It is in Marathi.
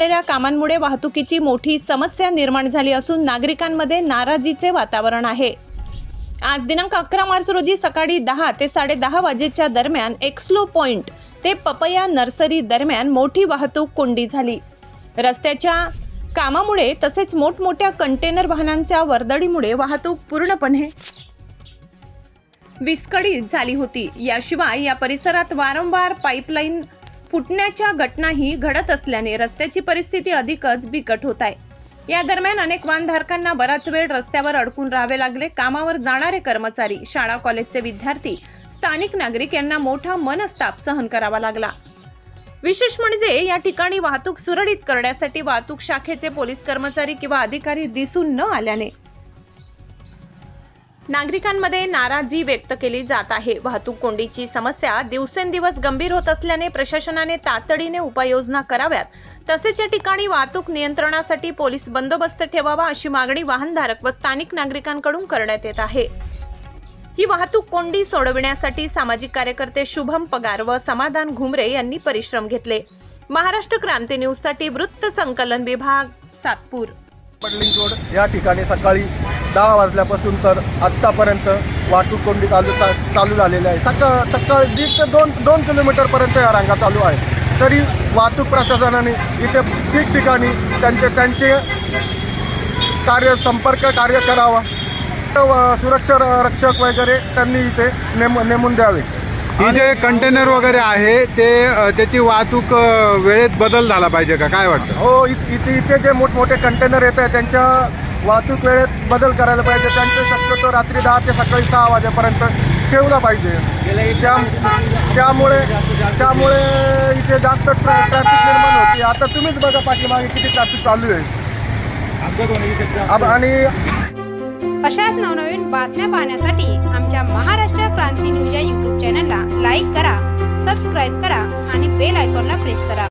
केलेल्या कामांमुळे वाहतुकीची मोठी समस्या निर्माण झाली असून नागरिकांमध्ये नाराजीचे वातावरण आहे। आज दिनांक 11 मार्च रोजी सकाळी 10 ते 10:30 वाजेच्या दरम्यान एक्सलो पॉइंट ते पपया नर्सरी दरम्यान मोठी वाहतूक कोंडी झाली। रस्त्याच्या कामामुळे तसेच मोठमोठ्या कंटेनर वाहनांच्या वर्दळीमुळे वाहतूक पूर्णपणे विस्कळीत झाली होती। याशिवाय या परिसरात वारंवार पाईपलाईन फुटण्याच्या घटनाही घडत असल्याने रस्त्याची परिस्थिती अधिकच बिकट होत आहे। या दरम्यान अनेक वाहनधारकांना बराच वेळ रस्त्यावर अडकून राहावे लागले। कामावर जाणारे कर्मचारी, शाळा कॉलेजचे विद्यार्थी, स्थानिक नागरिक यांना मोठा मनस्ताप सहन करावा लागला। विशेष म्हणजे या ठिकाणी वाहतूक सुरळीत करण्यासाठी वाहतूक शाखेचे पोलीस कर्मचारी किंवा अधिकारी दिसून न आल्याने नागरिकांमध्ये नाराजी व्यक्त केली जात आहे। वाहतूक कोंडीची समस्या दिवसेंदिवस गंभीर होत असल्याने प्रशासनाने तातडीने उपाययोजना कराव्यात, तसेच या ठिकाणी वाहतूक नियंत्रणासाठी पोलीस बंदोबस्त ठेवावा अशी मागणी वाहनधारक व स्थानिक नागरिकांकडून करण्यात येत आहे। ही वाहतूक कोंडी सोडविण्यासाठी सामाजिक कार्यकर्ते शुभम पगार व समाधान घुमरे यांनी परिश्रम घेतले। महाराष्ट्र क्रांती न्यूज साठी वृत्त संकलन विभाग, सातपूर। पडलिंग रोड या ठिकाणी सकाळी 10 वाजल्यापासून तर आत्तापर्यंत वाहतूक कोंडी चालू झालेली आहे। सकाळी 1.5 ते 2 किलोमीटरपर्यंत या रांगा चालू आहे। तरी वाहतूक प्रशासनाने इथे ठिकठिकाणी त्यांचे संपर्क कार्य करावा, सुरक्षा रक्षक वगैरे त्यांनी इथे नेमून द्यावे। ही जे कंटेनर वगैरे आहे ते त्याची वाहतूक वेळेत बदल झाला पाहिजे का, काय वाटतं? हो, इथे जे मोठमोठे कंटेनर येत आहे त्यांच्या वाहतूक वेळेत बदल करायला पाहिजे। त्यांचे शक्यतो रात्री 10 ते सकाळी 6 वाजेपर्यंत ठेवला पाहिजे। त्यामुळे इथे जास्त ट्रॅफिक निर्माण होते। आता तुम्हीच बघा पाठीमागे किती ट्रॅफिक चालू आहे। आणि अशाच नवनवीन बातम्या पाहण्यासाठी आमच्या महाराष्ट्र क्रांती न्यूज या YouTube चॅनलला लाईक करा, सबस्क्राईब करा आणि बेल आयकॉनला प्रेस करा।